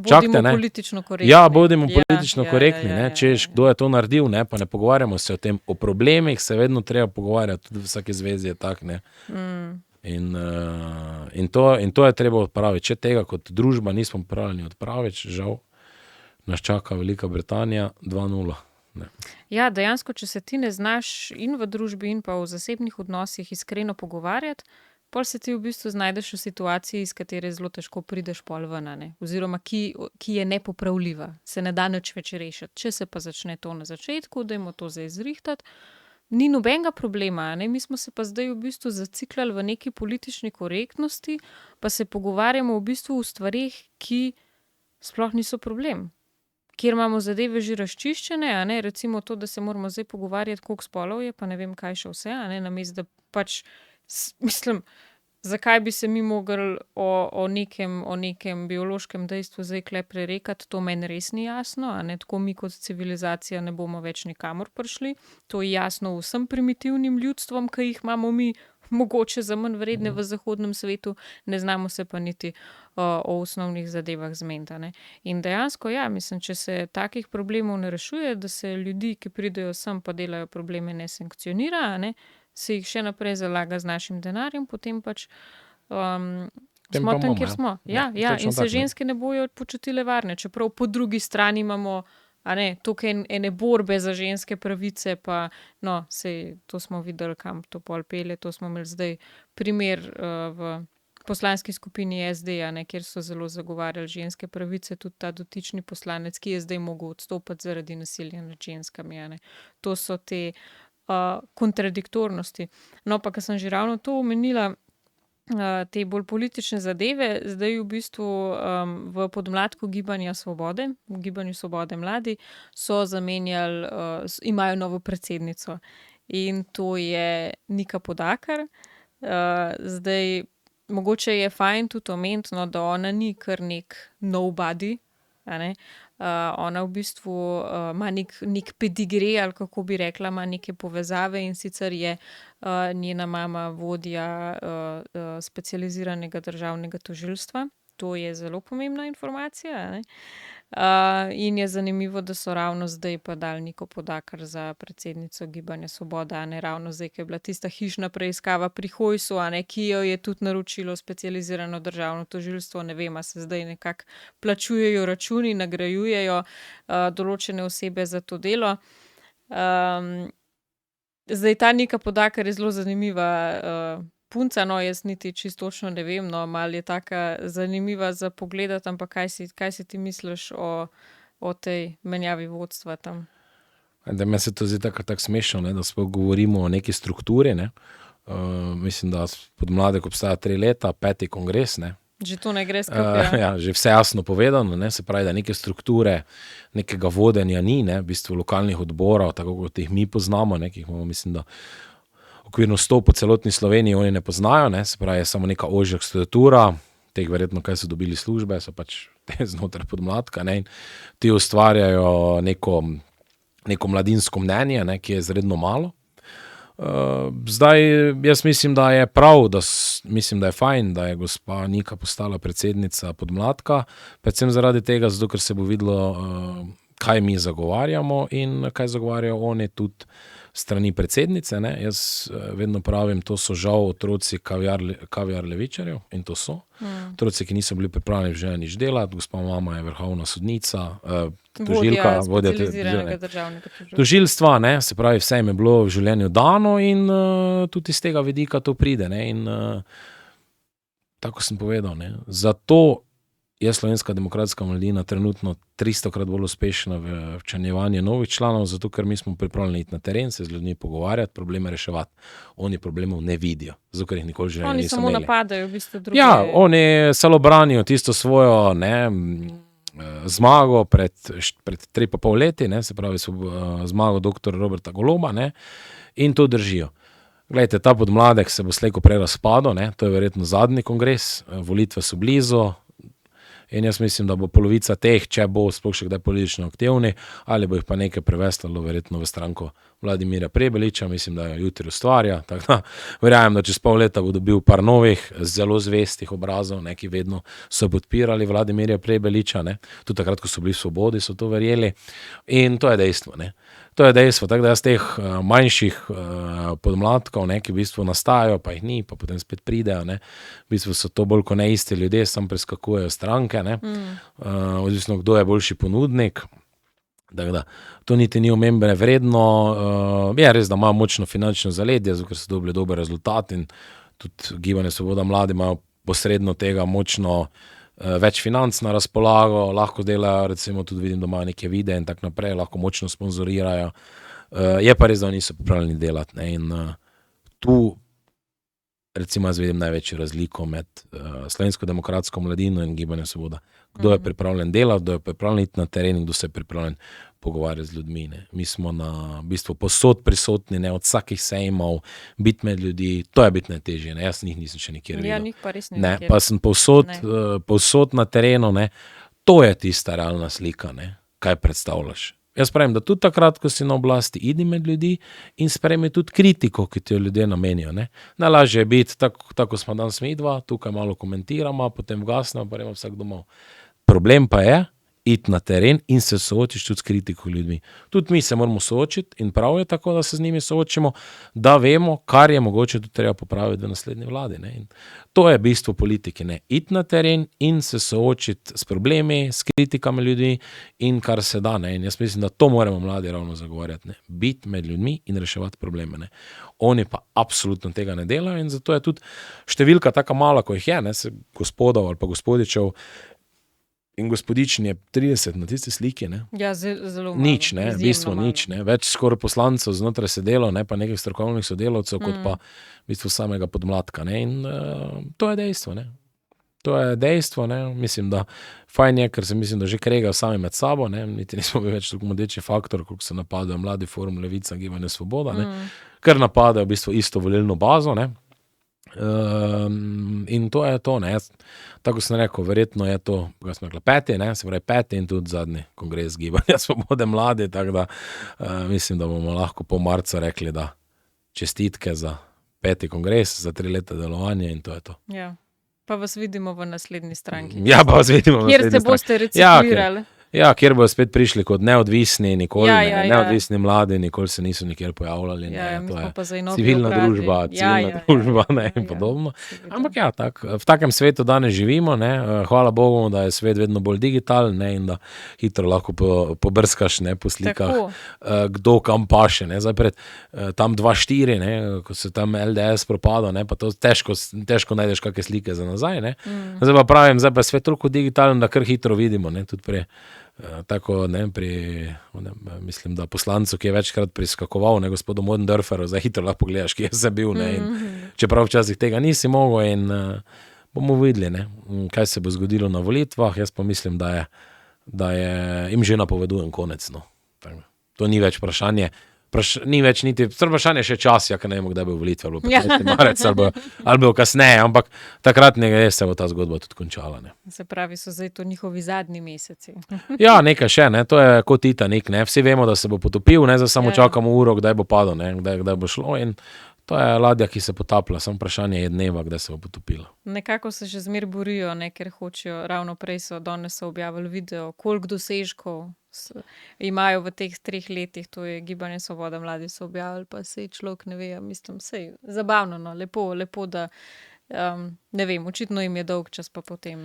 čakajte, ne. Politično korektni. Ja, bodimo politično korektni, ne, češ, kdo je to naredil, ne, pa ne pogovarjamo se o tem, o problemih se vedno treba pogovarjati, tudi v vsaki zvezi je tak, ne. In to je treba odpraviti. Če tega kot družba nismo pripravljeni odpraviti, žal nas čaka Velika Britanija 2:0. Ja, dejansko, če se ti ne znaš in v družbi in pa v zasebnih odnosih iskreno pogovarjati, pol se ti v bistvu znajdeš v situaciji, iz katere zelo težko prideš pol ven, ne, oziroma ki je nepopravljiva, se ne da nič več rešiti. Če se pa začne to na začetku, dajmo to zdaj zrihtati, ni nobenega problema, ne? Mi smo se pa zdaj v bistvu zaciklali v neki politični korektnosti, pa se pogovarjamo v bistvu o stvarih, ki sploh niso problem. Kjer imamo zadeve že razčiščene, a ne, recimo to, da se moramo zdaj pogovarjati, koliko spolov je, pa ne vem kaj še vse, a ne, namesto da pač, mislim, zakaj bi se mi mogli o nekem biološkem dejstvu zdaj kle prerekati, to meni res ni jasno, a ne, tako mi kot civilizacija ne bomo več nikamor prišli, to je jasno vsem primitivnim ljudstvom, ki jih imamo mi, mogoče za manj vredne v zahodnem svetu, ne znamo se pa niti o osnovnih zadevah zmeniti, a ne. In dejansko, ja, mislim, če se takih problemov ne rešuje, da se ljudi, ki pridejo sem pa delajo probleme, ne sankcionira, a ne, se jih še naprej zalaga z našim denarjem, potem pač smo tam, kjer smo. Ja, in se ženske ne bojo počutile varne, čeprav po drugi strani imamo, a ne, tukaj ene borbe za ženske pravice, pa no, sej to smo videli, kam to pol pelje, to smo imeli zdaj primer v poslanski skupini SD, a ne, kjer so zelo zagovarjali ženske pravice, tudi ta dotični poslanec, ki je zdaj mogel odstopiti zaradi nasilja nad ženskami, a ne. To so te kontradiktornosti. No, pa ko sem že ravno to omenila, te bolj politične zadeve, zdaj v bistvu v podmladku Gibanja Svobode, v Gibanju Svobode mladi, so zamenjali, imajo novo predsednico in to je Nika Podakar. Zdaj, mogoče je fajn tudi omeniti, no, da ona ni kar nek nobody, a ne. Ona v bistvu ima nek pedigre, ali kako bi rekla, ima neke povezave, in sicer je njena mama vodja specializiranega državnega tožilstva. To je zelo pomembna informacija, a ne. In je zanimivo, da so ravno zdaj pa dali Niko Podakar za predsednico Gibanja Svoboda, a ne, ravno zdaj, ko je bila tista hišna preiskava pri Hojsu, a ne, ki jo je tudi naročilo specializirano državno tožilstvo, ne vem, a se zdaj nekako plačujejo računi, nagrajujejo določene osebe za to delo. Zdaj ta Nika Podakar je zelo zanimiva punca, no, jaz niti čistočno ne vem, no, malo je taka zanimiva za pogledati, ampak kaj si ti misliš o tej menjavi vodstva tam? Da meni se to zdi tako smešno, ne, da sploh govorimo o neki strukturi, ne. Mislim, da Podmladek obstaja 3 leta, 5. kongres, ne. Že to ne gre skupaj. Ja, že vse jasno povedano, ne, se pravi, da neke strukture, nekega vodenja ni, ne, v bistvu lokalnih odborov, tako kot jih mi poznamo, ne, ki jih imamo, mislim, da okvirno 100 po celotni Sloveniji oni ne poznajo, ne, se pravi, je samo neka ožja struktura, teh verjetno, kaj so dobili službe, so pač te znotraj Podmladka, ne, in ti ustvarjajo neko mladinsko mnenje, ne, ki je izredno malo. Zdaj, jaz mislim, da je prav, mislim, da je fajn, da je gospa Nika postala predsednica Podmladka, predvsem zaradi tega, zato ker se bo videlo, kaj mi zagovarjamo in kaj zagovarjajo oni tudi strani predsednice, ne. Jaz vedno pravim, to so žal otroci kaviar levičarjev in to so. Otroci, ki niso bili pripravljeni v življenju nič delati, gospa mama je vrhovna sodnica, tožilka, vodja tožilstva, ne, se pravi, vse jim je bilo v življenju dano in tudi iz tega vidika to pride, ne, in tako sem povedal, ne, zato je Slovenska demokratska mladina trenutno 300-krat bolj uspešna v včlanjevanju novih članov, zato ker mi smo pripravljeni iti na teren, se z ljudmi pogovarjati, probleme reševati. Oni problemov ne vidijo, zato ker jih nikoli v življenju niso imeli. Oni samo napadajo v bistvu druge. Ja, oni samo branijo tisto svojo, ne, zmago pred 3,5 leti, ne, se pravi, zmago dr. Roberta Goloba, ne, in to držijo. Glejte, ta Podmladek se bo slej ko prej razpadel, ne, to je verjetno zadnji kongres, volitve so blizu, in jaz mislim, da bo polovica teh, če bo sploh še kdaj politično aktivni, ali bo jih pa nekaj prevestalo verjetno v stranko Vladimirja Prebeliča, mislim, da jo jutri ustvarja, tako da verjamem, da čez pol leta bo dobil par novih, zelo zvestih obrazov, ne, ki vedno so podpirali Vladimirja Prebeliča, ne, tudi takrat, ko so bili v Svobodi, so to verjeli, in to je dejstvo, ne. To je dejstvo, tako da jaz teh manjših podmladkov, ne, ki v bistvu nastajajo, pa jih ni, pa potem spet pridejo, ne, v bistvu so to bolj kot ne isti ljudje, sam preskakujejo stranke, ne, odvisno, kdo je boljši ponudnik, tako da to niti ni omembe vredno, je res, da imajo močno finančno zaledje, zato ker so dobili dober rezultat in tudi Gibanje Svoboda mladi imajo posredno tega močno več financ na razpolago, lahko delajo, recimo tudi vidim, da imajo neke videe in tako naprej, lahko močno sponzorirajo. Je pa res, da niso pripravljeni delati, ne, in tu recimo jaz vidim največjo razliko med Slovensko demokratsko mladino in Gibanje Svoboda. Kdo je pripravljen delati, kdo je pripravljen iti na teren in kdo se je pripravljen pogovarjati z ljudmi, ne. Mi smo na v bistvu povsod prisotni, ne, od vsakih sejmov, biti med ljudi, to je biti najtežje, ne, jaz njih nisem še nikjer videl. Ja, njih pa res ni ne, nikjer. pa sem povsod na terenu, ne, to je tista realna slika, ne, kaj predstavljaš. Jaz pravim, da tudi takrat, ko si na oblasti, idi med ljudi in sprejmi tudi kritiko, ki ti jo ljudje namenijo, ne. Najlažje je biti, tako smo danes midva, tukaj malo komentiramo, potem ugasnemo, pa gremo vsak domov. Problem pa je iti na teren in se soočiš tudi s kritiko ljudmi. Tudi mi se moramo soočiti in prav je tako, da se z njimi soočimo, da vemo, kar je mogoče tudi treba popraviti v naslednji vladi, ne. In to je bistvo politike, ne. Iti na teren in se soočiti s problemi, s kritikami ljudi in kar se da, ne. In jaz mislim, da to moramo mladi ravno zagovarjati, ne. Biti med ljudmi in reševati probleme, ne. Oni pa absolutno tega ne delajo in zato je tudi številka taka mala, ko jih je, ne, se gospodov ali pa gospodičev in gospodični je 30 na tisti sliki, ne. Ja, zelo malo. Nič, ne, v bistvu nič, ne. Več skoraj poslancev znotraj sedelo, ne, pa nekih strokovnih sodelavcev, kot pa v bistvu samega Podmladka, ne, in to je dejstvo, ne. To je dejstvo, ne, mislim, da fajn je, ker se mislim, da že kregajo sami med sabo, ne, niti nismo bili več tako modeči faktor, koliko se napadajo Mladi forum, Levica, Gibanje Svoboda, ne, ker napadajo v bistvu isto volilno bazo, ne. In to je to, ne, jaz, tako sem rekel, verjetno je to, kaj smo rekli, 5., ne, se pravi 5. in tudi zadnji kongres Gibanja Svobode mladi, tako da mislim, da bomo lahko po marcu rekli, da čestitke za 5. kongres, za 3 leta delovanja in to je to. Ja, pa vas vidimo v naslednji stranki. Ja, pa vas vidimo v naslednji stranki. Kjer se boste reciklirali. Ja, kjer bodo spet prišli kot neodvisni, nikoli Ja. neodvisni mladi, nikoli se niso nikjer pojavljali. Ja, mi To smo je pa zdaj novi civilna okradi. družba, in podobno. seveda. Ampak ja, v takem svetu danes živimo, ne. Hvala Bogu, da je svet vedno bolj digitalen, ne, in da hitro lahko pobrskaš, ne, po slikah, Tako. kdo kam paše, ne. Zdaj pred tam 2-4, ne, ko se tam LDS propadal, ne, pa to težko najdeš kakšne slike za nazaj, ne. Zdaj pa pravim, zdaj pa je svet toliko digitalen, da kar hitro vidimo, ne, tudi tako, ne, mislim, da poslancu, ki je večkrat priskakoval, ne, gospodu Möderndorferu, zdaj hitro lahko pogledaš, kje sem bil, ne, in čeprav včasih tega nisi mogel, in bomo videli, ne, kaj se bo zgodilo na volitvah. Jaz pa mislim, da je jim že napovedujem konec, no. To ni več vprašanje. Ni več niti, vprašanje še čas, ker ne vemo, kdaj bo volitve, ali bo 15. marec ali bo kasneje, ampak takrat se bo ta zgodba tudi končala, ne. Se pravi, so zdaj to njihovi zadnji meseci. Ja, nekaj še, ne, to je kot Titanik, ne, vsi vemo, da se bo potopil, ne, zdaj samo čakamo uro, kdaj bo padel, ne, kdaj bo šlo, in to je ladja, ki se potaplja, samo vprašanje je dneva, kdaj se bo potopila. Nekako se že zmer borijo, ne, ker hočejo, ravno prej danes so objavili video, koliko dosežkov imajo v teh 3 letih, to je Gibanje Svoboda, mladi so objavili, pa sej človek ne ve, mislim, sej zabavno, no, lepo, da ne vem, očitno jim je dolg čas, pa potem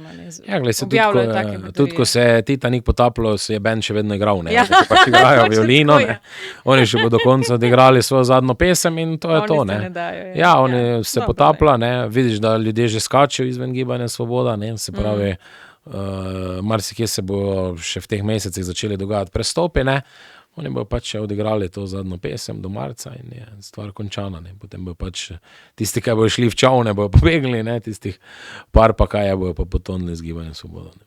objavljajo take baterije. Tudi ko se je Titanik potapljal, se je band še vedno igral, ne, pač igrajo violino, ne, oni še bodo do konca odigrali svojo zadnjo pesem in to je to, ne. Ja, oni se potaplja, ne, vidiš, da ljudje že skačejo izven Gibanja Svoboda, ne, se pravi, marsikje se bo še v teh mesecih začeli dogajati prestopi, ne, oni bojo pač še odigrali to zadnjo pesem do marca in je stvar končana, ne, potem bojo pač tisti, ki bojo šli v čovne, bojo pobegli, ne, tistih par pa kaj bojo pa potonili z Gibanjem Svoboda, ne.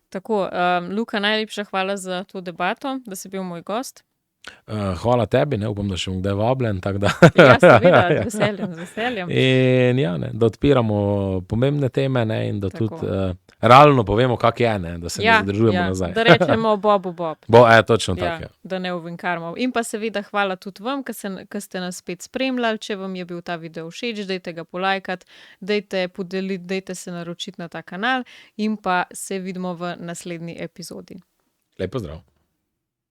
Tako, Luka, najlepša hvala za to debato, da si bil moj gost. Hvala tebi, ne, upam, da še bom kdaj vabljen, tako da. Ja, seveda, z veseljem. In ja, ne, da odpiramo pomembne teme, ne, in da tudi realno povemo, kak je, ne, da se ne zadržujemo nazaj. Da rečemo Bobu Bob. Točno tako, ja. Da ne ovinkarimo. In pa seveda hvala tudi vam, ki ste nas spet spremljali. Če vam je bil ta video všeč, dajte ga polajkati, dajte podeliti, dajte se naročiti na ta kanal in pa se vidimo v naslednji epizodi. Lep pozdrav.